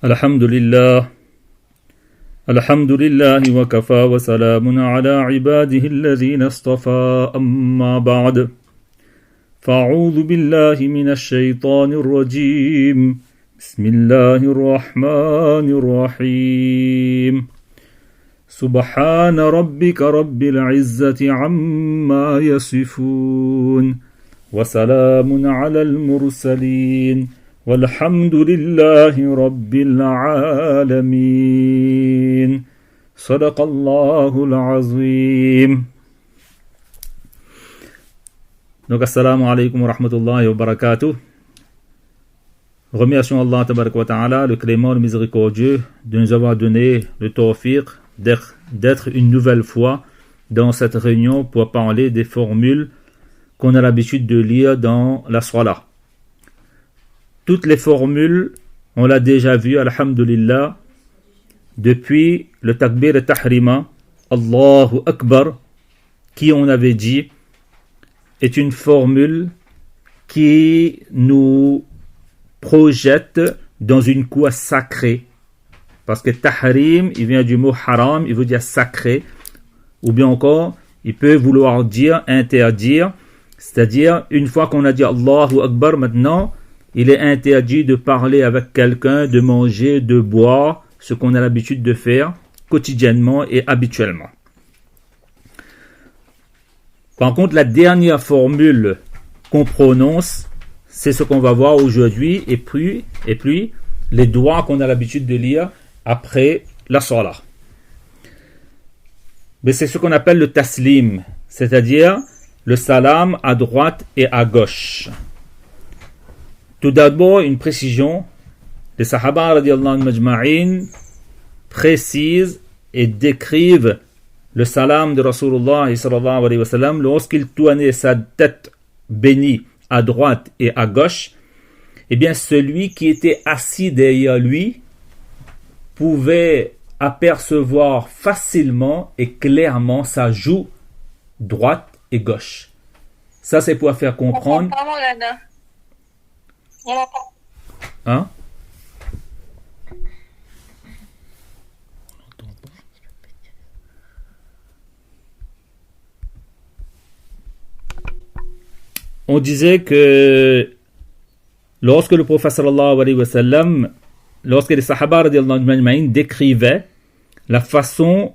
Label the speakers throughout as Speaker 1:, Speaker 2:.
Speaker 1: الحمد لله وكفى وسلام على عباده الذين اصطفى أما بعد فأعوذ بالله من الشيطان الرجيم بسم الله الرحمن الرحيم سبحان ربك رب العزة عما يصفون وسلام على المرسلين والحمد لله رب العالمين صدق الله العظيم. Donc assalamu alaikum wa rahmatullahi wa barakatuh. Remercions Allah tabarak wa ta'ala, le clément, le miséricordieux, de nous avoir donné le tawfiq d'être une nouvelle fois dans cette réunion pour parler des formules qu'on a l'habitude de lire dans la salat. Toutes les formules, on l'a déjà vu, alhamdulillah, depuis le takbir et tahrima, Allahu Akbar, qui on avait dit, est une formule qui nous projette dans une cour sacrée. Parce que tahrim, il vient du mot haram, il veut dire sacré, ou bien encore, il peut vouloir dire interdire, c'est-à-dire, une fois qu'on a dit Allahu Akbar, maintenant, il est interdit de parler avec quelqu'un, de manger, de boire, ce qu'on a l'habitude de faire quotidiennement et habituellement. Par contre, la dernière formule qu'on prononce, c'est ce qu'on va voir aujourd'hui, et puis les doigts qu'on a l'habitude de lire après la salat. Mais c'est ce qu'on appelle le taslim, c'est-à-dire le salam à droite et à gauche. Tout d'abord, une précision. Les Sahaba radiallahu anhum majma'in précisent et décrivent le salam de Rasulullah sallallahu alayhi wa sallam lorsqu'il tournait sa tête bénie à droite et à gauche. Eh bien, celui qui était assis derrière lui pouvait apercevoir facilement et clairement sa joue droite et gauche. Ça, c'est pour faire comprendre. Hein? On disait que lorsque le prophète sallallahu alayhi wa sallam, lorsque les sahaba radiallahu anhum décrivaient la façon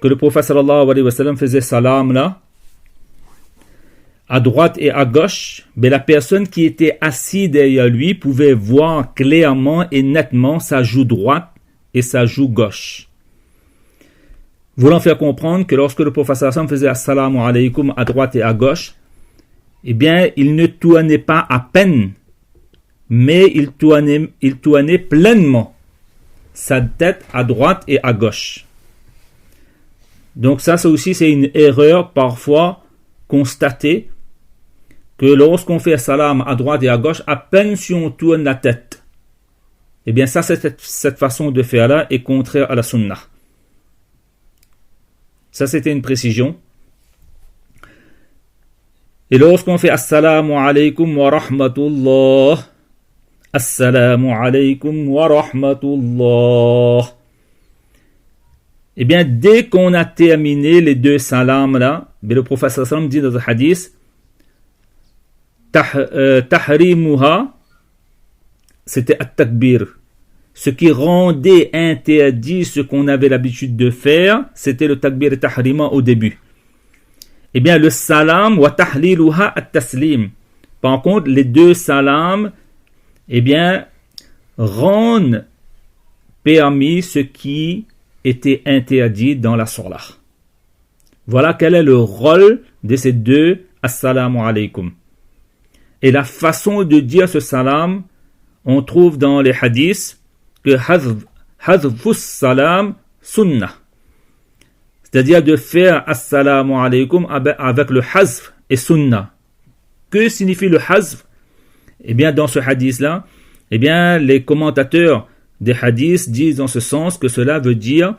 Speaker 1: que le prophète sallallahu alayhi wa sallam faisait salam là, à droite et à gauche, mais la personne qui était assise derrière lui pouvait voir clairement et nettement sa joue droite et sa joue gauche. Voulant faire comprendre que lorsque le prophète sallallahu alayhi wa sallam faisait assalamu alaykum à droite et à gauche, eh bien, il ne tournait pas à peine, mais il tournait pleinement sa tête à droite et à gauche. Donc ça aussi, c'est une erreur parfois constatée, que lorsqu'on fait salam à droite et à gauche, à peine si on tourne la tête, eh bien ça, cette façon de faire là est contraire à la sunnah. Ça, c'était une précision. Et lorsqu'on fait assalamu alaykum wa rahmatullah, assalamu alaykum wa rahmatullah, eh bien dès qu'on a terminé les deux salams là, le prophète sallam dit dans le hadith, tahrimuha, c'était at-takbir. Ce qui rendait interdit ce qu'on avait l'habitude de faire, c'était le takbir et tahrima au début. Eh bien, le salam wa tahliluha at-taslim. Par contre, les deux salams, eh bien, rendent permis ce qui était interdit dans la salat. Voilà quel est le rôle de ces deux assalamu alaykum. Et la façon de dire ce salam, on trouve dans les hadiths que hadfus salam sunnah. C'est-à-dire de faire assalamu alaykum avec le hazf et sunnah. Que signifie le hazf? Eh bien, dans ce hadith-là, eh bien, les commentateurs des hadiths disent dans ce sens que cela veut dire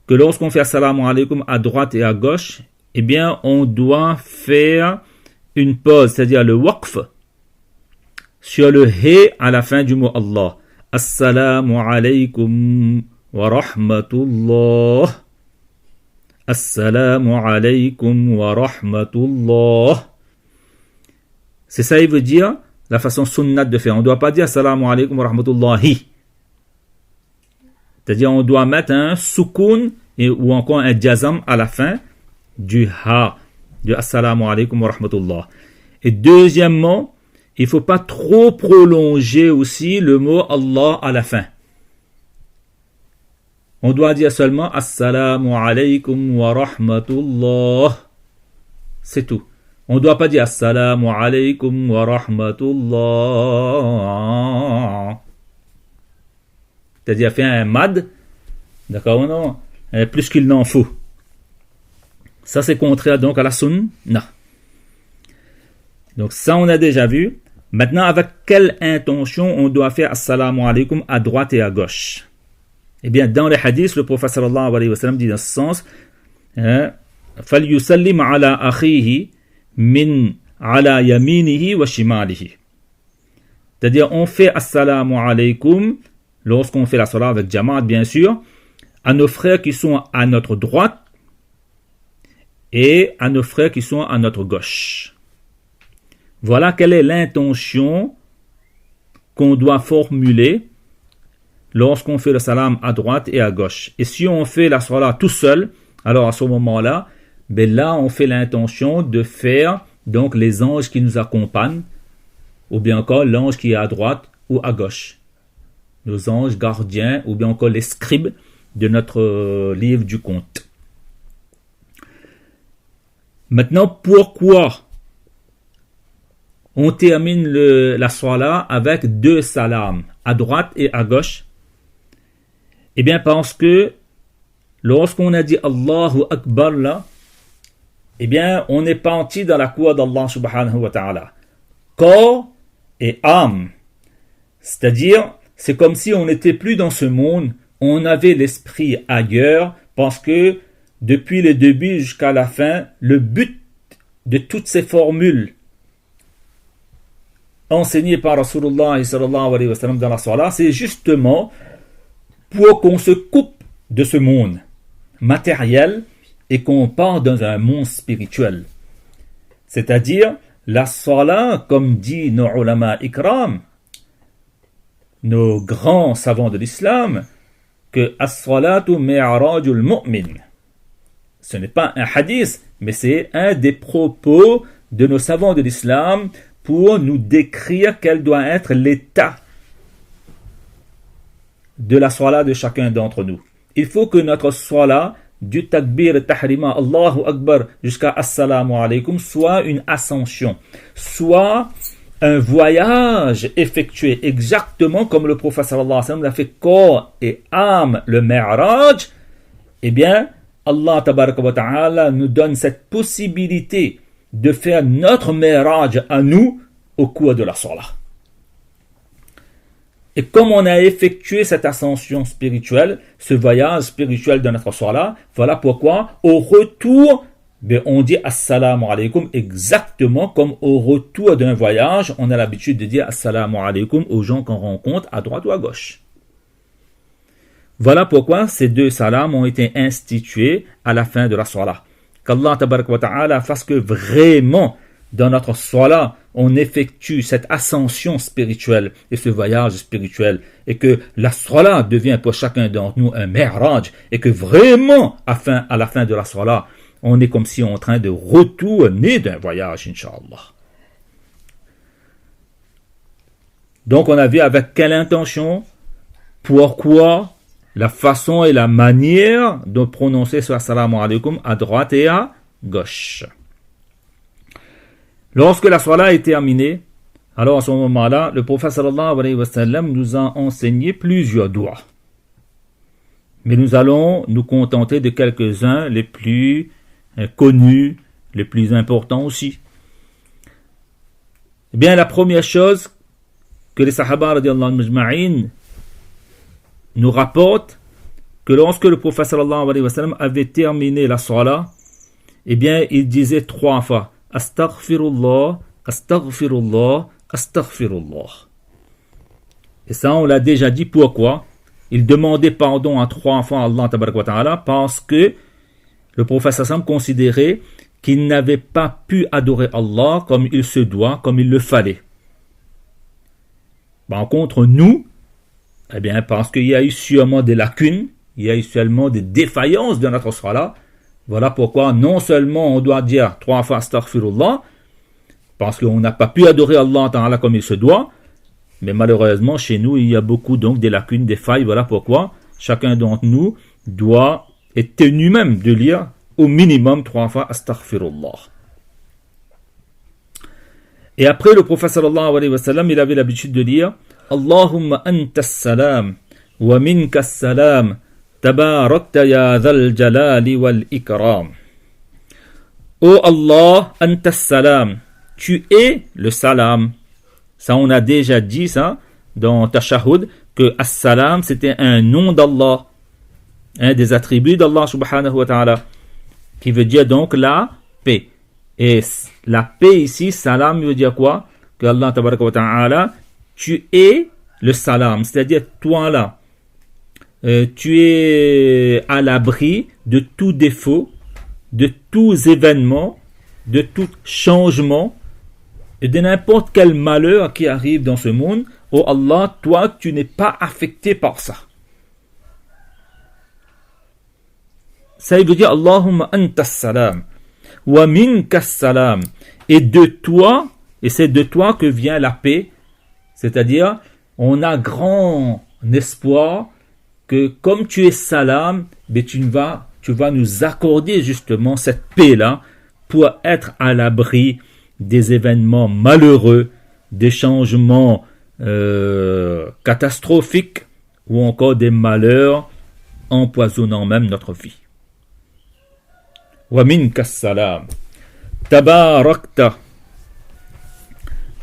Speaker 1: que lorsqu'on fait assalamu alaykum à droite et à gauche, eh bien, on doit faire une pause, c'est-à-dire le waqf, sur le he à la fin du mot Allah. Assalamu alaykum wa rahmatullah. Assalamu alaykum wa rahmatullah. C'est ça, il veut dire la façon sunnat de faire. On ne doit pas dire Assalamu alaykum wa rahmatullahi. C'est-à-dire, on doit mettre un soukoun ou encore un jazam à la fin du ha, du Assalamu alaykum wa rahmatullah. Et deuxièmement, il ne faut pas trop prolonger aussi le mot Allah à la fin. On doit dire seulement Assalamu alaykum wa rahmatullah. C'est tout. On ne doit pas dire Assalamu alaykum wa rahmatullah. C'est-à-dire faire un mad. D'accord ou non? Plus qu'il n'en faut. Ça, c'est contraire donc à la sunna. Donc ça, on a déjà vu. Maintenant, avec quelle intention on doit faire Assalamu alaykum à droite et à gauche? Eh bien, dans les hadiths, le prophète sallallahu alayhi wa sallam dit dans ce sens فَلْيُسَلِّمْ عَلَى أَخِيهِ مِنْ عَلَى يَمِينِهِ وَشِمَالِهِ. C'est-à-dire, on fait Assalamu alaykum lorsqu'on fait la salat avec Jamaat, bien sûr, à nos frères qui sont à notre droite et à nos frères qui sont à notre gauche. Voilà quelle est l'intention qu'on doit formuler lorsqu'on fait le salam à droite et à gauche. Et si on fait la salat tout seul, alors à ce moment-là, ben là on fait l'intention de faire donc les anges qui nous accompagnent, ou bien encore l'ange qui est à droite ou à gauche. Nos anges gardiens, ou bien encore les scribes de notre livre du compte. Maintenant, pourquoi on termine la salat avec deux salams, à droite et à gauche? Eh bien, parce que lorsqu'on a dit Allahu Akbar là, eh bien, on est parti dans la cour d'Allah subhanahu wa ta'ala. Corps et âme. C'est-à-dire, c'est comme si on n'était plus dans ce monde, on avait l'esprit ailleurs, parce que depuis le début jusqu'à la fin, le but de toutes ces formules enseignées par Rasulullah sallallahu alayhi wa sallam dans la salat, c'est justement pour qu'on se coupe de ce monde matériel et qu'on part dans un monde spirituel. C'est-à-dire, la salat, comme dit nos ulama ikram, nos grands savants de l'islam, que as-salatu mi'rajul mu'min. Ce n'est pas un hadith, mais c'est un des propos de nos savants de l'islam pour nous décrire quel doit être l'état de la salat de chacun d'entre nous. Il faut que notre salat, du takbir et tahrima, Allahu Akbar, jusqu'à Assalamu alaykum, soit une ascension, soit un voyage effectué exactement comme le prophète sallallahu alayhi wa sallam l'a fait corps et âme, le mi'raj. Eh bien, Allah tabaraka wa ta'ala nous donne cette possibilité de faire notre mi'raj à nous au cours de la salat. Et comme on a effectué cette ascension spirituelle, ce voyage spirituel de notre salat, voilà pourquoi au retour, on dit Assalamu alaykum exactement comme au retour d'un voyage, on a l'habitude de dire Assalamu alaykum aux gens qu'on rencontre à droite ou à gauche. Voilà pourquoi ces deux salams ont été institués à la fin de la salat. Qu'Allah tabaraka wa ta'ala fasse que vraiment dans notre salat, on effectue cette ascension spirituelle et ce voyage spirituel, et que la salat devient pour chacun d'entre nous un mi'raj, et que vraiment, à la fin de la salat, on est comme si on est en train de retourner d'un voyage, Inch'Allah. Donc on a vu avec quelle intention, pourquoi, la façon et la manière de prononcer ce Assalamu alaykum à droite et à gauche. Lorsque la salat est terminée, alors à ce moment-là, le prophète sallallahu alayhi wa sallam nous a enseigné plusieurs doigts. Mais nous allons nous contenter de quelques-uns, les plus connus, les plus importants aussi. Eh bien, la première chose que les sahaba radiyallahu anhum majma'in nous rapportent, que lorsque le prophète sallallahu alayhi wa sallam avait terminé la salat, eh bien, il disait 3 fois Astaghfirullah, astaghfirullah, astaghfirullah. Et ça, on l'a déjà dit. Pourquoi? Il demandait pardon à 3 fois à Allah tabaraka wa ta'ala parce que le prophète sallam considérait qu'il n'avait pas pu adorer Allah comme il se doit, comme il le fallait. Par contre, nous, eh bien, parce qu'il y a eu sûrement des lacunes, il y a eu seulement des défaillances de notre salat. Voilà pourquoi non seulement on doit dire 3 fois astaghfirullah, parce qu'on n'a pas pu adorer Allah Ta'ala comme il se doit, mais malheureusement chez nous il y a beaucoup donc des lacunes, des failles. Voilà pourquoi chacun d'entre nous doit être tenu même de lire au minimum 3 fois astaghfirullah. Et après le prophète sallallahu alayhi wa sallam, il avait l'habitude de dire Allahumma anta salam wa minka salam tabarakta ya dhal jalali wal ikram. Oh Allah, anta salam, tu es le salam. Ça on a déjà dit ça dans Tashahhud, que as-salam c'était un nom d'Allah, un des attributs d'Allah subhanahu wa ta'ala, qui veut dire donc la paix. Et la paix ici, salam veut dire quoi? Que Allah tabaraka wa ta'ala, tu es le salam, c'est-à-dire toi là, tu es à l'abri de tout défaut, de tous événements, de tout changement, et de n'importe quel malheur qui arrive dans ce monde. Oh Allah, toi, tu n'es pas affecté par ça. Ça veut dire Allahumma anta salam wa minka salam, et de toi, et c'est de toi que vient la paix. C'est-à-dire, on a grand espoir que comme tu es salam, mais tu vas nous accorder justement cette paix-là pour être à l'abri des événements malheureux, des changements catastrophiques ou encore des malheurs empoisonnant même notre vie. Wa minka salam. Tabarakta.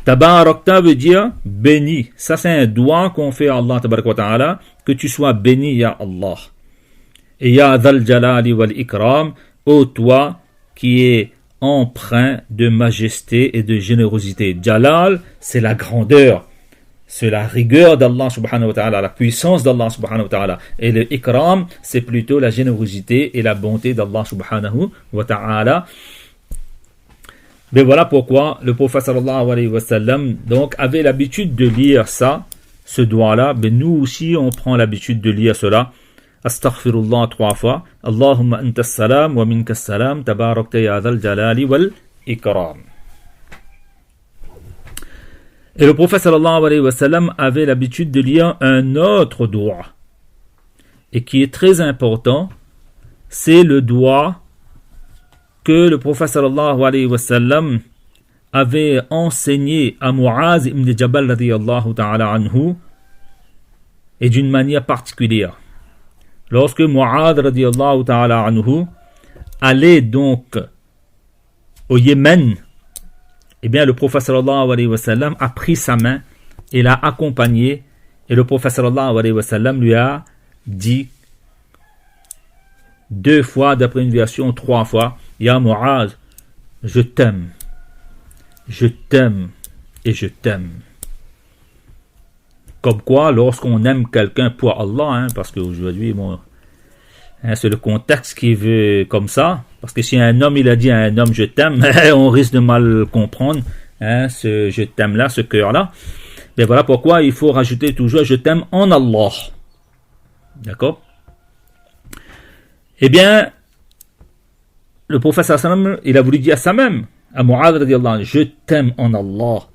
Speaker 1: Tabarakta veut dire béni. Ça c'est un doigt qu'on fait à Allah tabaraka wa ta'ala, que tu sois béni ya Allah. Et ya dhal jalali wal ikram, ô toi qui est empreint de majesté et de générosité. Jalal, c'est la grandeur, c'est la rigueur d'Allah subhanahu wa ta'ala, la puissance d'Allah subhanahu wa ta'ala. Et le ikram, c'est plutôt la générosité et la bonté d'Allah subhanahu wa ta'ala. Mais voilà pourquoi le prophète sallallahu alayhi wa sallam donc avait l'habitude de lire ça, ce doigt-là. Mais nous aussi, on prend l'habitude de lire cela. Astaghfirullah 3 fois. Allahumma anta salam wa minka salam tabarakta ya dhal jalali wal ikram. Et le prophète sallallahu alayhi wa sallam avait l'habitude de lire un autre doigt, et qui est très important, c'est le doigt que le prophète sallallahu alayhi wa sallam avait enseigné à Mu'az ibn Jabal radiyallahu ta'ala anhu, et d'une manière particulière. Lorsque Mu'az radiyallahu ta'ala anhu allait donc au Yémen, eh bien le prophète sallallahu alayhi wa sallam a pris sa main et l'a accompagné, et le prophète sallallahu alayhi wa sallam lui a dit 2 fois, d'après une version 3 fois, Ya Mu'az, je t'aime et je t'aime. Comme quoi, lorsqu'on aime quelqu'un pour Allah, parce qu'aujourd'hui, c'est le contexte qui veut comme ça, parce que si un homme il a dit à un homme je t'aime, on risque de mal comprendre ce je t'aime là, ce cœur là. Et voilà pourquoi il faut rajouter toujours je t'aime en Allah. D'accord? Eh bien, le prophète sallam, il a voulu dire ça même à Mu'adh radiyallahu anhu, je t'aime en Allah.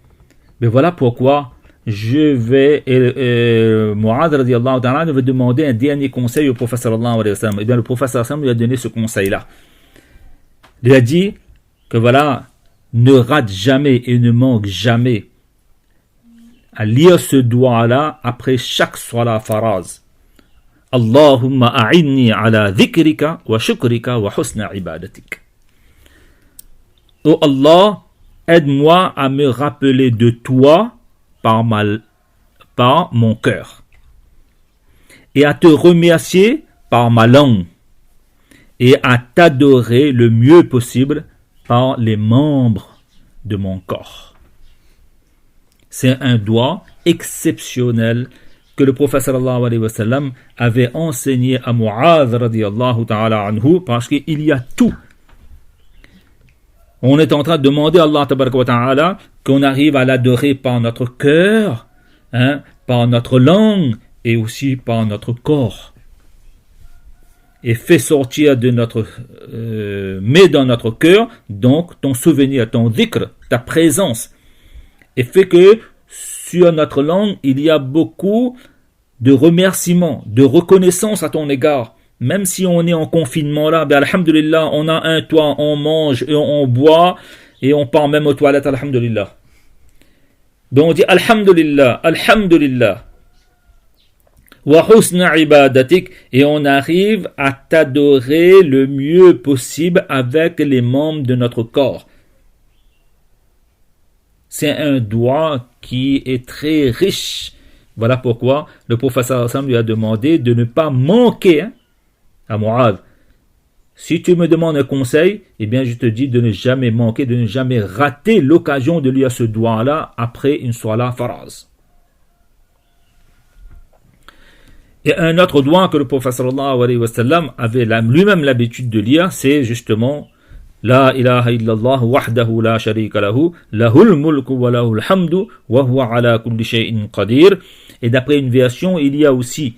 Speaker 1: Mais voilà pourquoi je vais, Mu'adh radiyallahu anhu veut demander un dernier conseil au prophète sallallahu alayhi wa sallam. Et bien le prophète sallallahu alayhi wa sallam lui a donné ce conseil-là. Il a dit que voilà, ne rate jamais et ne manque jamais à lire ce doigt-là après chaque salat faraz. Allahumma a'inni ala dhikrika wa shukrika wa husna ibadatik. Oh Allah, aide-moi à me rappeler de toi par mon cœur, et à te remercier par ma langue, et à t'adorer le mieux possible par les membres de mon corps. C'est un doigt exceptionnel que le prophète sallallahu alayhi wa sallam avait enseigné à Mu'adh radiyallahu ta'ala anhu, parce qu'il y a tout. On est en train de demander à Allah tabaraka wa ta'ala qu'on arrive à l'adorer par notre cœur, par notre langue et aussi par notre corps. Et fait sortir de notre mets dans notre cœur donc ton souvenir, ton dhikr, ta présence, et fait que sur notre langue il y a beaucoup de remerciements, de reconnaissance à ton égard. Même si on est en confinement là, ben alhamdulillah, on a un toit, on mange et on boit et on part même aux toilettes, alhamdulillah. Donc on dit alhamdulillah, alhamdulillah. Wa husna ibadatik, et on arrive à t'adorer le mieux possible avec les membres de notre corps. C'est un doigt qui est très riche. Voilà pourquoi le prophète sallallahu alayhi wa sallam lui a demandé de ne pas manquer à Mu'adh. Si tu me demandes un conseil, eh bien je te dis de ne jamais manquer, de ne jamais rater l'occasion de lire ce doigt-là après une salat faraz. Et un autre doigt que le prophète sallallahu alayhi wa sallam avait lui-même l'habitude de lire, c'est justement La ilaha illallah wahdahu la sharika lahu, lahul mulku wa lahul hamdu, wa huwa ala kulli shay'in qadir. Et d'après une version, il y a aussi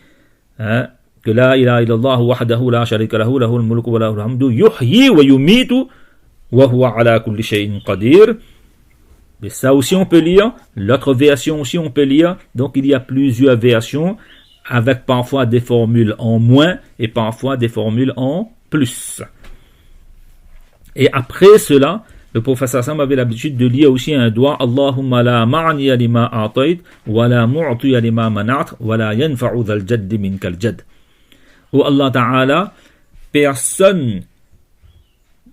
Speaker 1: que la ilaha illallah wahdahu la sharika lahu, lahul mulku wa lahul hamdu, yuhyi wa yumitu, wa huwa ala kulli shay'in qadir. Mais ça aussi on peut lire. L'autre version aussi on peut lire. Donc il y a plusieurs versions, avec parfois des formules en moins et parfois des formules en plus. Et après cela, le prophète sallam avait l'habitude de lire aussi un doigt Allahumma la ma'niya lima a'tayt wa la mu'tiya lima mana'at wa la yanfa'u dhal jaddi minkal jadd. Oh Allah Ta'ala, personne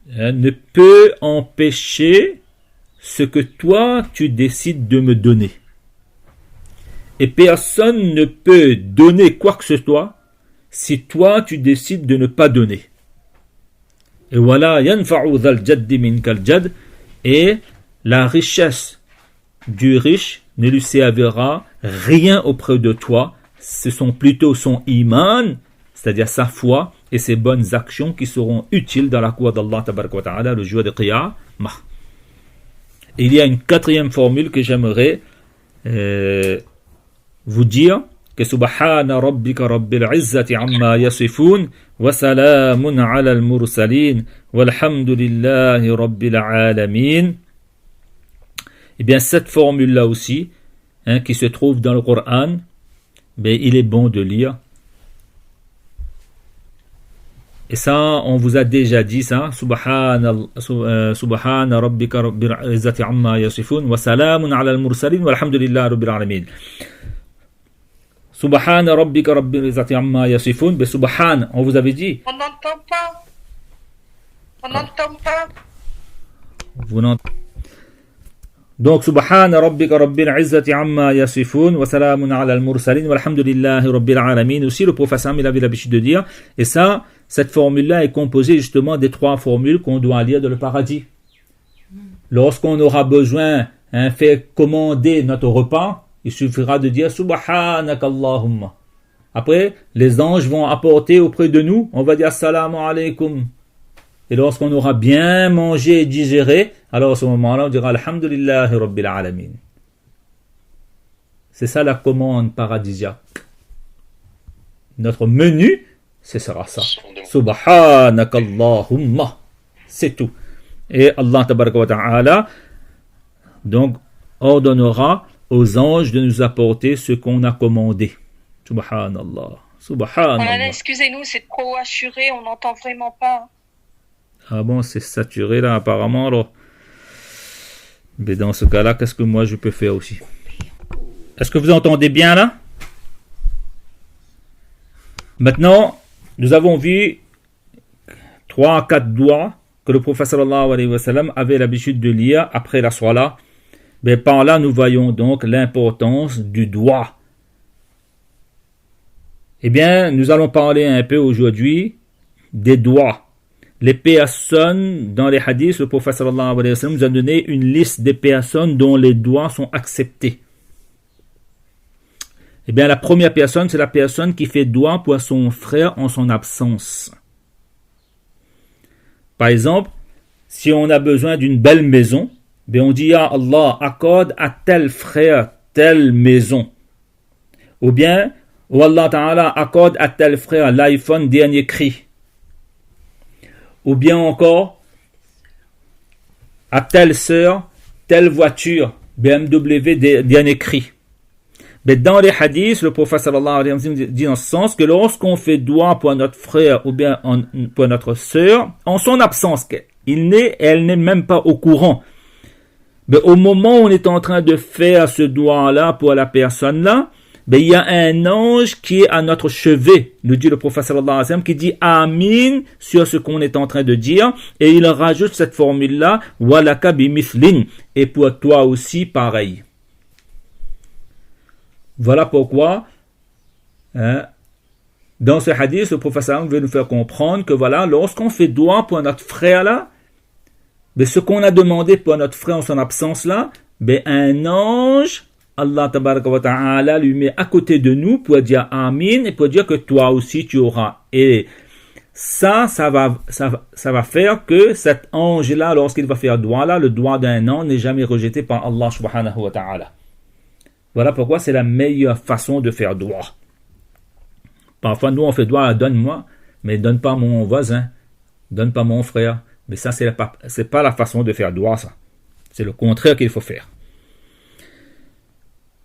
Speaker 1: ne peut empêcher ce que toi tu décides de me donner. Et personne ne peut donner quoi que ce soit si toi tu décides de ne pas donner. Et voilà, yanfa'u dhal jaddi minkal jadd, et la richesse du riche ne lui servira rien auprès de toi. Ce sont plutôt son iman, c'est-à-dire sa foi et ses bonnes actions qui seront utiles dans la cour d'Allah tabaraka wa ta'ala le jour de Qiyamah. Il y a une quatrième formule que j'aimerais vous dire, que subhana rabbika rabbil izzati amma yasifun wa salamun ala al mursalin walhamdulillahi rabbil alamin. Eh bien cette formule là aussi qui se trouve dans le Coran, ben il est bon de lire. Et ça on vous a déjà dit ça, subhana rabbika rabbil izzati amma yasifun wa salamun ala al mursalin walhamdulillahi rabbil alamin. Subhana rabbika rabbil izzati amma yasifun. Ben subhan, on vous avait dit.
Speaker 2: On n'entend pas. On n'entend pas.
Speaker 1: Vous n'entendez. Donc subhana rabbika rabbil izzati amma yasifun wa salamun ala al mursalin walhamdulillahi rabbil alamin. Aussi le prophète Sam il avait l'habitude de dire, et ça, cette formule-là est composée justement des trois formules qu'on doit lire dans le paradis. Lorsqu'on aura besoin fait commander notre repas, il suffira de dire Subhanakallahumma. Après, les anges vont apporter auprès de nous, on va dire Assalamu alaykum. Et lorsqu'on aura bien mangé et digéré, alors à ce moment-là, on dira Alhamdulillahi Rabbil Alamin. C'est ça la commande paradisiaque. Notre menu, ce sera ça. Subhanakallahumma. C'est tout. Et Allah tabaraka wa ta'ala donc ordonnera aux anges de nous apporter ce qu'on a commandé. Subhanallah. Subhanallah.
Speaker 2: Voilà, excusez-nous, c'est trop assuré, on n'entend vraiment pas.
Speaker 1: Ah bon, c'est saturé là apparemment alors. Mais dans ce cas-là, qu'est-ce que moi je peux faire aussi? Est-ce que vous entendez bien là? Maintenant, nous avons vu 3 à 4 doigts que le prophète sallallahu alayhi wa sallam avait l'habitude de lire après la salat. Mais par là, nous voyons donc l'importance du doigt. Eh bien, nous allons parler un peu aujourd'hui des doigts. Les personnes, dans les hadiths, le prophète sallallahu alayhi wa sallam nous a donné une liste des personnes dont les doigts sont acceptés. Eh bien, la première personne, c'est la personne qui fait doua pour son frère en son absence. Par exemple, si on a besoin d'une belle maison, bien on dit « Ya Allah, accorde à tel frère telle maison. » Ou bien « Oh Allah Ta'ala, accorde à tel frère l'iPhone dernier cri. » Ou bien encore « À telle sœur, telle voiture, BMW dernier cri. » Mais dans les hadiths, le prophète sallallahu alayhi wa sallam dit en ce sens que lorsqu'on fait doua pour notre frère ou bien pour notre sœur, en son absence, elle n'est même pas au courant. Mais au moment où on est en train de faire ce doua-là pour la personne-là, il y a un ange qui est à notre chevet, nous dit le prophète sallallahu alayhi wa sallam, qui dit Amin sur ce qu'on est en train de dire, et il rajoute cette formule-là, Walaka bimithlin, et pour toi aussi pareil. Voilà pourquoi, dans ce hadith, le prophète veut nous faire comprendre que voilà, lorsqu'on fait doua pour notre frère là, ce qu'on a demandé pour notre frère en son absence là, un ange, Allah tabaraka wa ta'ala, lui met à côté de nous pour dire Amin et pour dire que toi aussi tu auras. Et ça va faire que cet ange là, lorsqu'il va faire doua là, le doua d'un ange n'est jamais rejeté par Allah subhanahu wa ta'ala. Voilà pourquoi c'est la meilleure façon de faire doua. Parfois, nous, on fait doua, donne-moi, mais donne pas mon voisin, donne pas mon frère. Mais ça, c'est pas la façon de faire doua, ça. C'est le contraire qu'il faut faire.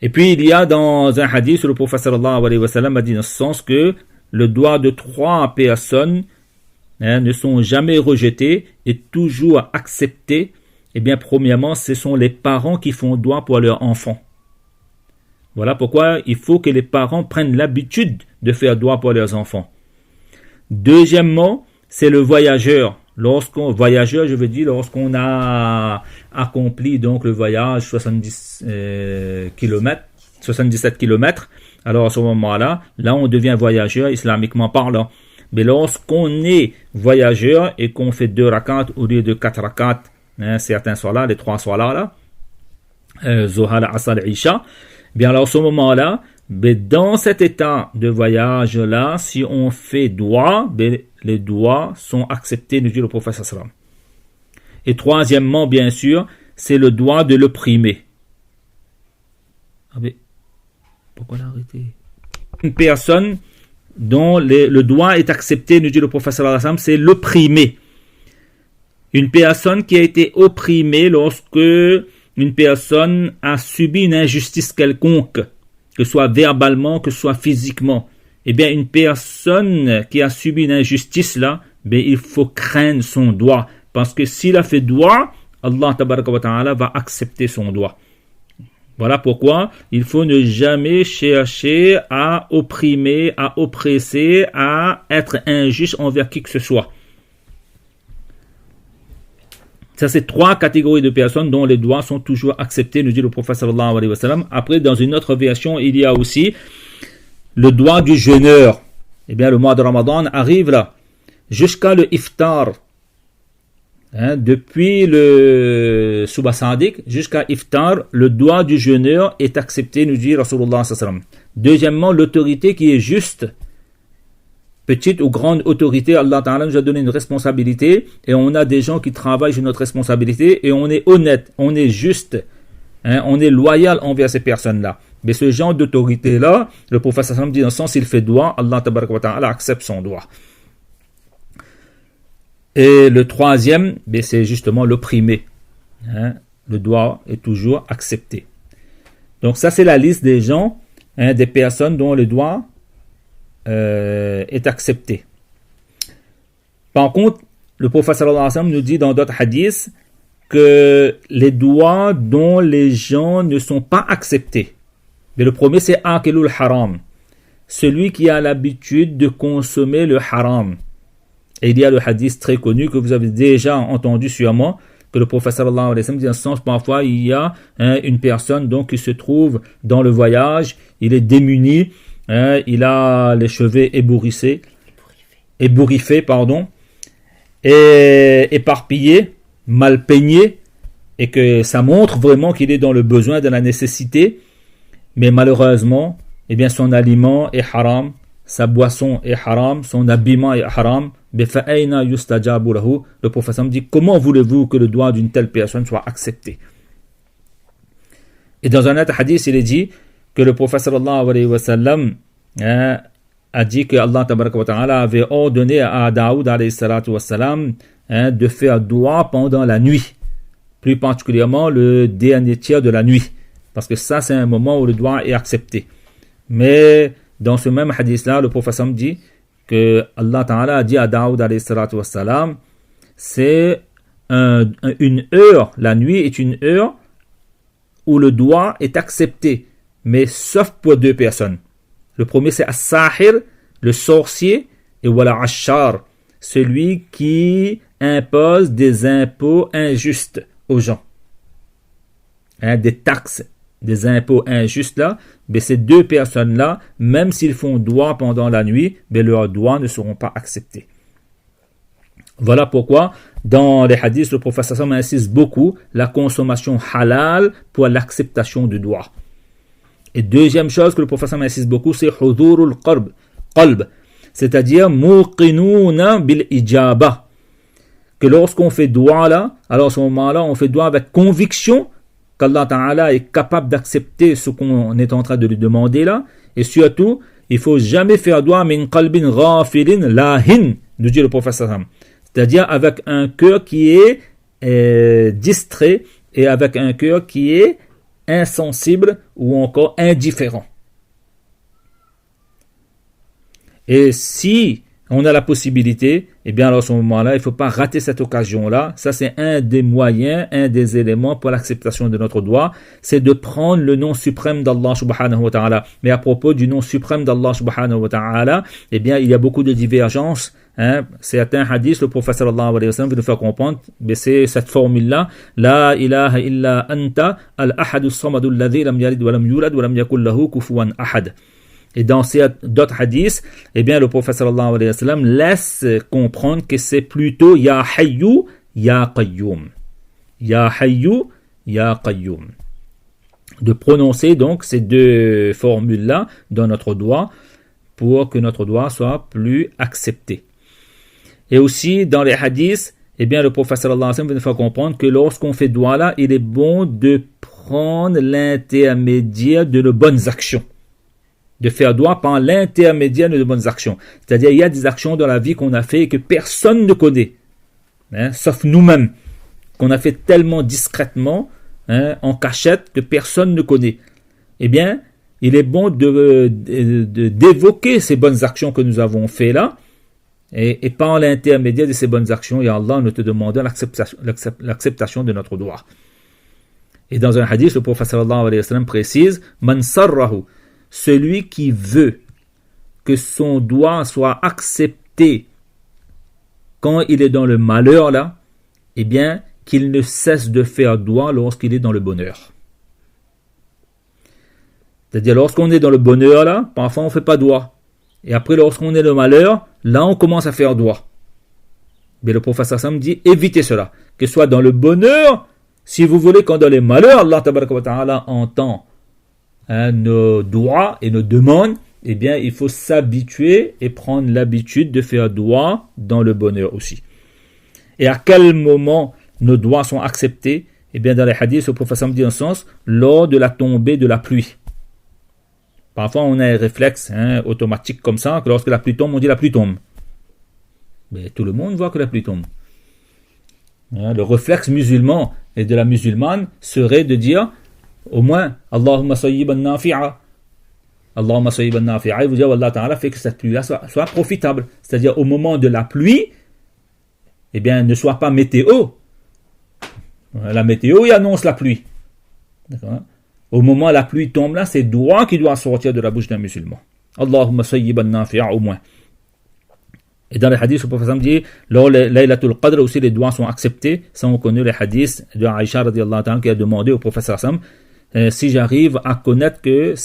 Speaker 1: Et puis, il y a dans un hadith, le prophète sallallahu alayhi wa sallam a dit dans ce sens que le doua de 3 personnes ne sont jamais rejetés et toujours acceptés. Eh bien, premièrement, ce sont les parents qui font doua pour leurs enfants. Voilà pourquoi il faut que les parents prennent l'habitude de faire doua pour leurs enfants. Deuxièmement, c'est le voyageur. Lorsqu'on a accompli donc le voyage 77 km, alors à ce moment-là, on devient voyageur islamiquement parlant. Mais lorsqu'on est voyageur et qu'on fait 2 rakats au lieu de 4 rakats, certains soirs là, les 3 soirs là, Zuhal, Asal, Isha, bien alors à ce moment-là, dans cet état de voyage-là, si on fait doua, les doigts sont acceptés, nous dit le prophète sallam. Et troisièmement, bien sûr, c'est le doigt de l'opprimé. Ah mais, pourquoi l'arrêter? Une personne dont le doigt est accepté, nous dit le prophète sallam, c'est l'opprimé. Une personne qui a été opprimée lorsque une personne a subi une injustice quelconque, que ce soit verbalement, que ce soit physiquement. Eh bien, une personne qui a subi une injustice là, il faut craindre son doigt. Parce que s'il a fait doigt, Allah tabaraka wa ta'ala va accepter son doigt. Voilà pourquoi il faut ne jamais chercher à opprimer, à oppresser, à être injuste envers qui que ce soit. Ça, c'est 3 catégories de personnes dont les doigts sont toujours acceptés, nous dit le prophète sallallahu alayhi wa sallam. Après, dans une autre version, il y a aussi le doigt du jeûneur. Eh bien, le mois de Ramadan arrive là, jusqu'à le iftar. Depuis le Subha Sadiq jusqu'à iftar, le doigt du jeûneur est accepté, nous dit Rasulullah sallallahu alayhi wa sallam. Deuxièmement, l'autorité qui est juste. Petite ou grande autorité, Allah Ta'ala nous a donné une responsabilité et on a des gens qui travaillent sur notre responsabilité et on est honnête, on est juste, on est loyal envers ces personnes-là. Mais ce genre d'autorité-là, le prophète sallam dit dans le sens, il fait doigt, Allah Ta'ala accepte son doigt. Et le troisième, c'est justement l'opprimé. Le doigt est toujours accepté. Donc ça, c'est la liste des gens, des personnes dont le doigt est accepté. Par contre, le prophète sallallahu alayhi wa sallam nous dit dans d'autres hadiths que les doigts dont les gens ne sont pas acceptés. Mais le premier, c'est akilul haram, celui qui a l'habitude de consommer le haram. Et il y a le hadith très connu que vous avez déjà entendu sûrement, que le prophète sallallahu alayhi wa sallam dit dans ce sens, parfois il y a une personne donc qui se trouve dans le voyage, il est démuni, il a les cheveux ébouriffés, et éparpillés, mal peignés, et que ça montre vraiment qu'il est dans le besoin, dans la nécessité, mais malheureusement, eh bien son aliment est haram, sa boisson est haram, son habillement est haram, le prophète dit, comment voulez-vous que le doigt d'une telle personne soit accepté? Et dans un autre hadith, il est dit que le prophète sallallahu alayhi wa sallam a dit que Allah tabaraka wa ta'ala avait ordonné à Daoud alayhi salatu wa salam de faire doigt pendant la nuit, plus particulièrement le dernier tiers de la nuit, parce que ça c'est un moment où le doigt est accepté. Mais dans ce même hadith là, le prophète dit que Allah ta'ala a dit à Daoud alayhi salatu wa salam, c'est une heure, la nuit est une heure où le doigt est accepté, mais sauf pour deux personnes. Le premier c'est As-Sahir, le sorcier, et voilà Ashar, celui qui impose des impôts injustes aux gens. Des taxes, des impôts injustes là, mais ces deux personnes-là, même s'ils font doigt pendant la nuit, mais leurs doigts ne seront pas acceptés. Voilà pourquoi, dans les hadiths, le prophète sallallahu insiste beaucoup la consommation halal pour l'acceptation du doigt. Et deuxième chose que le prophète insiste beaucoup, c'est hudurul qalb, c'est-à-dire muqinuna bil ijaba, que lorsqu'on fait doigt là, alors à ce moment-là, on fait doigt avec conviction qu'Allah Ta'ala est capable d'accepter ce qu'on est en train de lui demander là, et surtout, il faut jamais faire doigt min qalbin ghafilin lahin, nous dit le prophète sallallahu, c'est-à-dire avec un cœur qui est distrait et avec un cœur qui est insensible ou encore indifférent. Et si on a la possibilité, eh bien alors à ce moment-là, il ne faut pas rater cette occasion-là. Ça, c'est un des moyens, un des éléments pour l'acceptation de notre doigt, c'est de prendre le nom suprême d'Allah subhanahu wa ta'ala. Mais à propos du nom suprême d'Allah subhanahu wa ta'ala, eh bien, il y a beaucoup de divergences. Certains hadiths, le prophète sallallahu alayhi wa sallam veut nous faire comprendre, mais c'est cette formule-là, La ilaha illa anta al-ahadu samadu alladhi lam yalid wa lam yulad wa lam yakul lahu kufuwan ahad. Et dans d'autres hadiths, eh bien, le prophète sallallahu alayhi wa sallam laisse comprendre que c'est plutôt Ya Hayyu, Ya Qayyum. Ya Hayyu, Ya Qayyum. De prononcer donc ces deux formules-là dans notre doigt pour que notre doigt soit plus accepté. Et aussi, dans les hadiths, eh bien, le prophète sallallahu alayhi wa sallam veut nous faire comprendre que lorsqu'on fait doigt là, il est bon de prendre l'intermédiaire de nos bonnes actions. De faire doigt par l'intermédiaire de bonnes actions. C'est-à-dire, il y a des actions dans la vie qu'on a fait et que personne ne connaît, sauf nous-mêmes, qu'on a fait tellement discrètement, en cachette, que personne ne connaît. Eh bien, il est bon d'évoquer ces bonnes actions que nous avons fait là, et par l'intermédiaire de ces bonnes actions, ya Allah nous te demandons l'acceptation de notre doigt. Et dans un hadith, le prophète sallallahu alayhi wa sallam précise, Man sarrahu, celui qui veut que son doigt soit accepté quand il est dans le malheur là, eh bien, qu'il ne cesse de faire doigt lorsqu'il est dans le bonheur. C'est-à-dire, lorsqu'on est dans le bonheur là, parfois on ne fait pas doigt. Et après, lorsqu'on est dans le malheur, là on commence à faire doigt. Mais le prophète sallam dit, évitez cela. Que ce soit dans le bonheur, si vous voulez, quand dans les malheurs, Allah tabaraka wa ta'ala entend nos doigts et nos demandes, eh bien, il faut s'habituer et prendre l'habitude de faire doigt dans le bonheur aussi. Et à quel moment nos doigts sont acceptés? Eh bien, dans les hadiths, le prophète dit un sens, lors de la tombée de la pluie. Parfois, on a un réflexe automatique comme ça, que lorsque la pluie tombe, on dit la pluie tombe. Mais tout le monde voit que la pluie tombe. Le réflexe musulman et de la musulmane serait de dire au moins Allahumma sayyiban nafi'a. Allahumma sayyiban nafi'a. Et vous dire Allah Ta'ala fait que cette pluie-là soit profitable. C'est-à-dire au moment de la pluie, eh bien, ne soit pas météo. La météo, il annonce la pluie. D'accord? Au moment où la pluie tombe là, c'est doigt qui doit sortir de la bouche d'un musulman. Allahumma sayyiban nafi'a au moins. Et dans les hadiths, le prophète dit, lors de Laylatul Qadr aussi, les doigts sont acceptés. Ça, on connaît les hadiths de Aïcha radiyallahu ta'ala qui a demandé au prophète sallam, si j'arrive à connaître que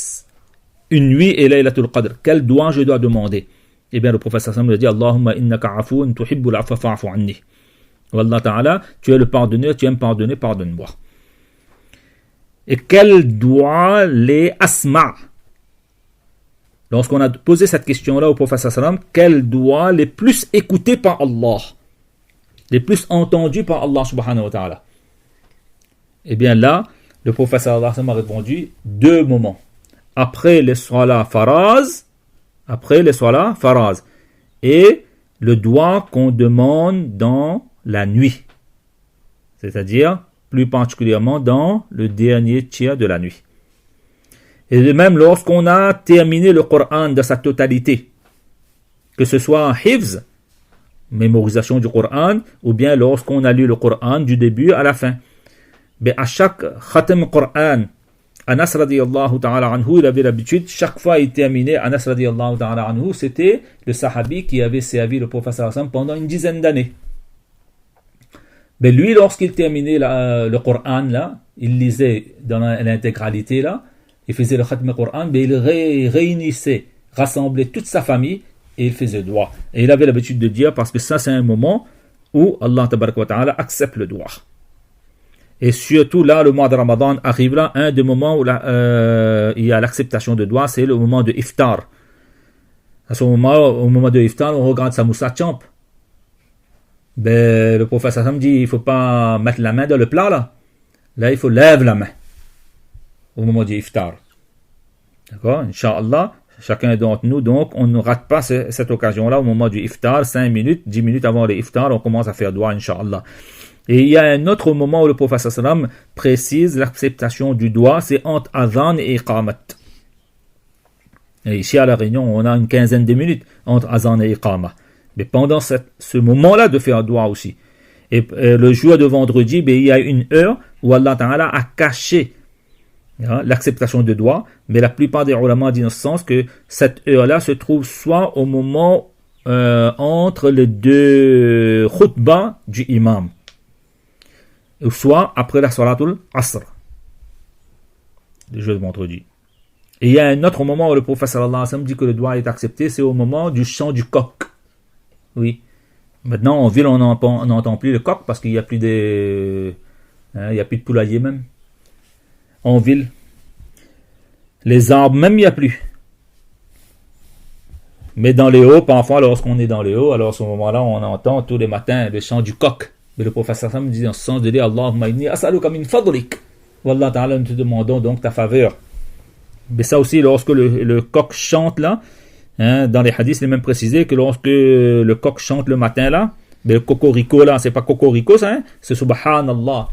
Speaker 1: une nuit est Laylatul Qadr, quel doigt je dois demander? Eh bien, le prophète sallam lui a dit, Allahumma innaka afoun tuhibbul afwa fa'fu anni. Wallah ta'ala, tu es le pardonneur, tu aimes pardonner, pardonne-moi. Et quel doigt les asma'? lorsqu'on a posé cette question-là au prophète sallam, quel doigt les plus écoutés par Allah, les plus entendus par Allah subhanahu wa ta'ala? Eh bien là, le prophète sallallahu alayhi wa sallam a répondu 2 moments. Après les salat faraz, et le doigt qu'on demande dans la nuit, c'est-à-dire plus particulièrement dans le dernier tiers de la nuit. Et de même, lorsqu'on a terminé le Coran dans sa totalité, que ce soit en hifz, mémorisation du Coran, ou bien lorsqu'on a lu le Coran du début à la fin. Mais à chaque khatam Coran, Anas radiyallahu ta'ala anhu, il avait l'habitude, chaque fois il terminait, Anas radiyallahu ta'ala anhu, c'était le sahabi qui avait servi le prophète sallallahu alayhi wa sallam pendant une dizaine d'années. Mais lui, lorsqu'il terminait le Coran, là, il lisait dans l'intégralité, là, il faisait le khatm Coran, mais il réunissait, rassemblait toute sa famille, et il faisait dua. Et il avait l'habitude de dire, parce que ça c'est un moment où Allah tabaraka wa ta'ala accepte le dua. Et surtout là, le mois de Ramadan arrive là, un des moments où il y a l'acceptation de dua, c'est le moment de iftar. À ce moment, au moment de iftar, on regarde sa moussa champ. Ben, le prophète sallam dit, il ne faut pas mettre la main dans le plat là. Là, il faut lever la main au moment du iftar. D'accord? Inch'Allah, chacun d'entre nous, donc, on ne rate pas cette occasion-là au moment du iftar, 5 minutes, 10 minutes avant le iftar, on commence à faire dua, Inch'Allah. Et il y a un autre moment où le prophète sallam précise l'acceptation du dua, c'est entre azan et iqamat. Et ici à La Réunion, on a une quinzaine de minutes entre azan et iqamat. Mais pendant ce moment-là de faire dua aussi. Et le jour de vendredi, il y a une heure où Allah Ta'ala a caché l'acceptation de dua. Mais la plupart des ulama disent dans ce sens que cette heure-là se trouve soit au moment entre les 2 khutbas du imam, ou soit après la salatul asr, le jour de vendredi. Et il y a un autre moment où le prophète sallallahu alayhi wa sallam dit que le dua est accepté, c'est au moment du chant du coq. Oui. Maintenant, en ville, on n'entend plus le coq parce qu'il n'y a plus de poulailler même. En ville. Les arbres même, il n'y a plus. Mais dans les hauts, parfois, lorsqu'on est dans les hauts, alors à ce moment-là, on entend tous les matins le chant du coq. Mais le prophète sallallahu alayhi wa sallam dit dans ce sens de dire Allahumma inni as'aluka min fadlik. Wallah ta'ala, nous te demandons donc ta faveur. Mais ça aussi, lorsque le coq chante là, dans les hadiths, il est même précisé que lorsque le coq chante le matin là, mais le cocorico là, c'est pas cocorico ça, c'est subhanallah.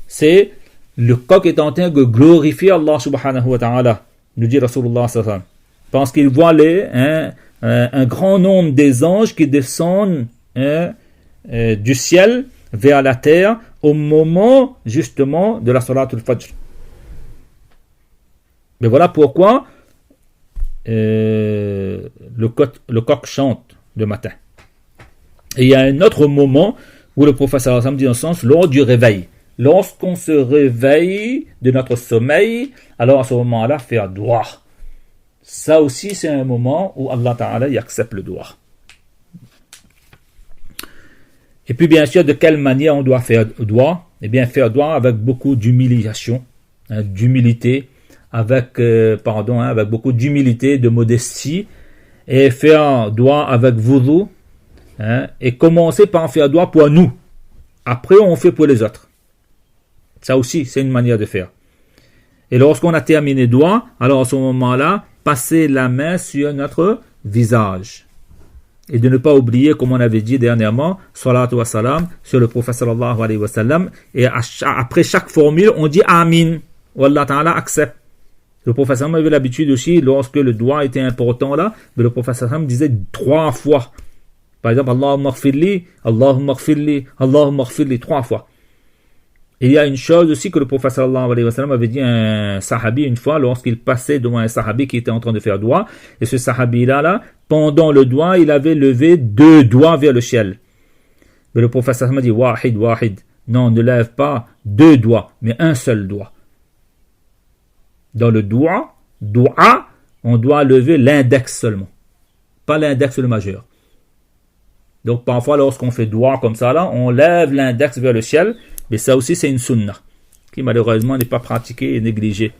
Speaker 1: C'est le coq est en train de glorifier Allah subhanahu wa ta'ala, nous dit Rasulullah sallallahu alayhi wa sallam. Parce qu'il voit un grand nombre des anges qui descendent du ciel vers la terre au moment justement de la salat al-fajr. Mais voilà pourquoi le coq chante le matin. Et il y a un autre moment où le prophète sallallahu alayhi wa sallam dit dans ce sens, lors du réveil. Lorsqu'on se réveille de notre sommeil, alors à ce moment-là, faire dua. Ça aussi, c'est un moment où Allah Ta'ala y accepte le dua. Et puis, bien sûr, de quelle manière on doit faire dua? Eh bien, faire dua avec beaucoup d'humiliation, d'humilité, avec beaucoup d'humilité, de modestie, et faire dua avec wudu, et commencer par faire dua pour nous. Après, on fait pour les autres. Ça aussi, c'est une manière de faire. Et lorsqu'on a terminé dua, alors à ce moment-là, passer la main sur notre visage. Et de ne pas oublier, comme on avait dit dernièrement, salatu wa salam, sur le prophète sallallahu alayhi wa sallam. Et après chaque formule, on dit amin. Wallah ta'ala accepte. Le prophète sallam avait l'habitude aussi, lorsque le dua était important là, mais le prophète sallam disait 3 fois. Par exemple, Allahumma ghfirli, Allahumma ghfirli, Allahumma ghfirli, 3 fois. Et il y a une chose aussi que le prophète sallallahu alayhi wa sallam avait dit à un sahabi une fois, lorsqu'il passait devant un sahabi qui était en train de faire dua, et ce sahabi-là, pendant le dua, il avait levé 2 doigts vers le ciel. Mais le prophète sallallahu alayhi wa sallam dit, wahid. Non, ne lève pas 2 doigts, mais un seul doigt. Dans le dua, on doit lever l'index seulement, pas l'index le majeur. Donc parfois lorsqu'on fait dua comme ça là, on lève l'index vers le ciel, mais ça aussi c'est une sunnah qui malheureusement n'est pas pratiquée et négligée.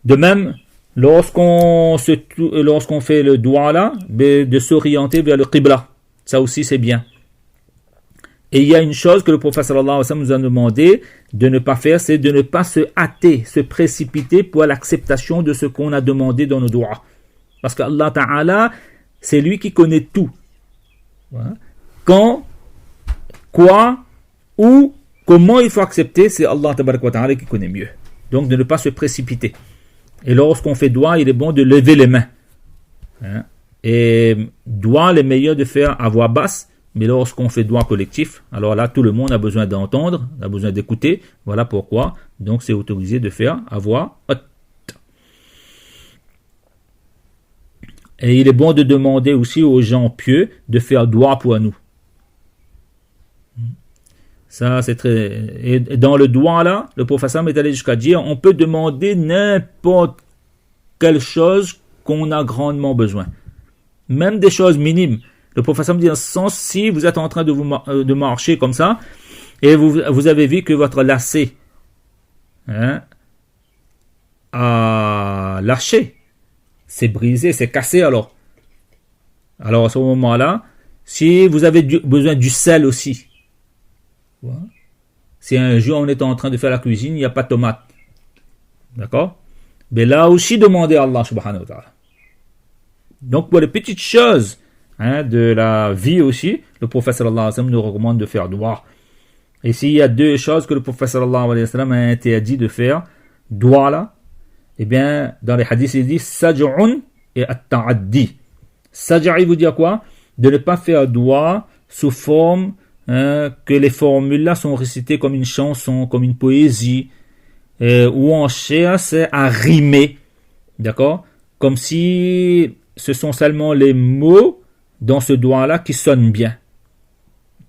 Speaker 1: De même, lorsqu'on fait le doigt là, de s'orienter vers le qibla. Ça aussi c'est bien. Et il y a une chose que le prophète sallallahu alayhi wa sallam nous a demandé de ne pas faire, c'est de ne pas se hâter, se précipiter pour l'acceptation de ce qu'on a demandé dans nos doigts. Parce qu'Allah Ta'ala, c'est lui qui connaît tout. Quand, quoi, où, comment il faut accepter, c'est Allah Ta'ala qui connaît mieux. Donc de ne pas se précipiter. Et lorsqu'on fait doigt, il est bon de lever les mains. Et doigt, le meilleur de faire à voix basse. Mais lorsqu'on fait doigt collectif, alors là, tout le monde a besoin d'entendre, a besoin d'écouter. Voilà pourquoi. Donc, c'est autorisé de faire à voix haute. Et il est bon de demander aussi aux gens pieux de faire doigt pour nous. Ça, c'est très... Et dans le doigt, là, le professeur est allé jusqu'à dire, on peut demander n'importe quelle chose qu'on a grandement besoin. Même des choses minimes. Le professeur me dit dans ce sens, si vous êtes en train de marcher comme ça, et vous avez vu que votre lacet a lâché, c'est brisé, c'est cassé alors. Alors à ce moment-là, si vous avez besoin du sel aussi, si un jour on est en train de faire la cuisine, il n'y a pas de tomate, d'accord? Mais là aussi demandez à Allah subhanahu wa ta'ala. Donc pour les petites choses, de la vie aussi, le prophète sallallahu alayhi wa sallam nous recommande de faire doigt. Et s'il y a deux choses que le prophète sallallahu alayhi wa sallam a interdit de faire, doigt là, eh bien, dans les hadiths, il dit saj'un et at-ta'addi. Saj'a, il vous dit quoi? De ne pas faire doigt sous forme que les formules là sont récitées comme une chanson, comme une poésie, ou en cherche à rimer, d'accord? Comme si ce sont seulement les mots dans ce doigt-là qui sonne bien.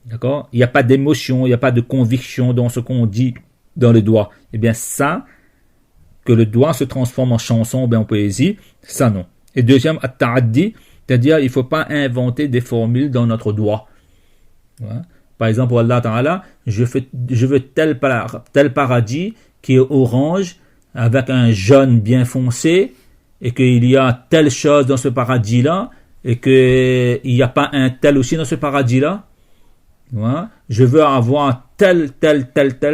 Speaker 1: D'accord? Il n'y a pas d'émotion, il n'y a pas de conviction dans ce qu'on dit dans le doigt. Eh bien, ça, que le doigt se transforme en chanson ou bien en poésie, ça non. Et deuxième, at-ta'addi, c'est-à-dire il ne faut pas inventer des formules dans notre doigt. Ouais. Par exemple, Allah Ta'ala, je veux tel paradis qui est orange avec un jaune bien foncé et qu'il y a telle chose dans ce paradis-là et qu'il n'y a pas un tel aussi dans ce paradis-là. Ouais. Je veux avoir tel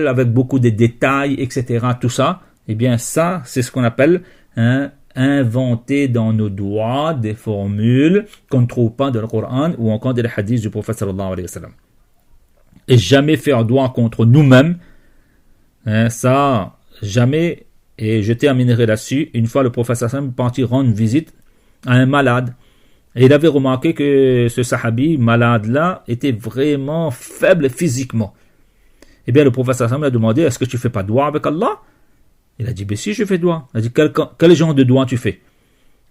Speaker 1: avec beaucoup de détails, etc. Tout ça. Eh bien, ça, c'est ce qu'on appelle inventer dans nos doigts des formules qu'on ne trouve pas dans le Coran ou encore dans les hadiths du prophète sallallahu alayhi wa sallam. Et jamais faire doigt contre nous-mêmes. Ça, jamais. Et je terminerai là-dessus. Une fois, le prophète sallallahu alayhi wa sallam est parti rendre visite à un malade. Et il avait remarqué que ce sahabi malade-là était vraiment faible physiquement. Eh bien, le prophète sallallahu alayhi wa sallam a demandé, est-ce que tu ne fais pas doigt avec Allah? Il a dit, ben si, je fais doigt. Il a dit, quel genre de doigt tu fais?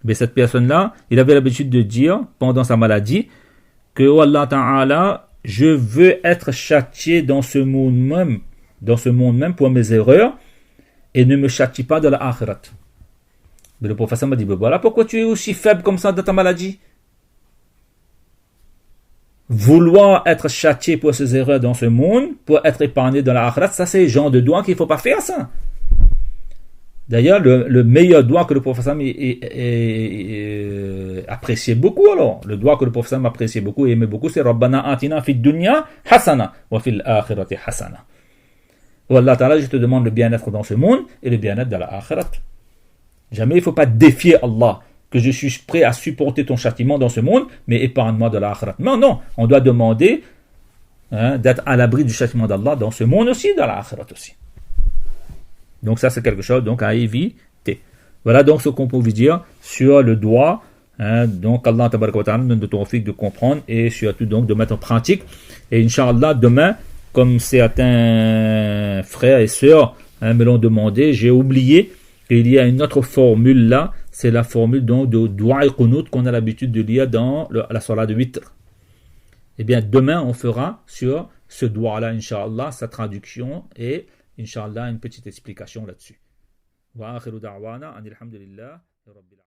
Speaker 1: Ben, cette personne-là, il avait l'habitude de dire, pendant sa maladie, que oh Allah Ta'ala, je veux être châtié dans ce monde même pour mes erreurs, et ne me châtie pas dans la akhirat. Mais le professeur m'a dit, ben voilà pourquoi tu es aussi faible comme ça dans ta maladie. Vouloir être châtié pour ses erreurs dans ce monde, pour être épargné dans la akhirat, ça c'est le genre de doigt qu'il ne faut pas faire ça. D'ailleurs, le meilleur doigt que le professeur appréciait beaucoup, alors, le doigt que le professeur appréciait beaucoup et aimait beaucoup, c'est Rabbana atina fid dunya hasana wa fil akhirati hasana. Oh Allah Ta'ala, je te demande le bien-être dans ce monde et le bien-être dans la akhirat. Jamais il ne faut pas défier Allah, que je suis prêt à supporter ton châtiment dans ce monde, mais épargne-moi de la akhirat. Non, on doit demander d'être à l'abri du châtiment d'Allah dans ce monde aussi, dans la akhirat aussi. Donc ça c'est quelque chose donc à éviter. Voilà donc ce qu'on peut vous dire sur le doigt. Donc Allah tabaraka wa ta'ala nous donne le tawfiq de comprendre et surtout donc de mettre en pratique. Et Inch'Allah demain, comme certains frères et sœurs me l'ont demandé, j'ai oublié qu'il y a une autre formule là. C'est la formule donc de doua et qunut qu'on a l'habitude de lire dans la salat de witr. Eh bien demain on fera sur ce doigt là Inch'Allah sa traduction et Inch'Allah, une petite explication là-dessus. Wa akhiru da'wana, anil hamdulillah, rabbil alamin.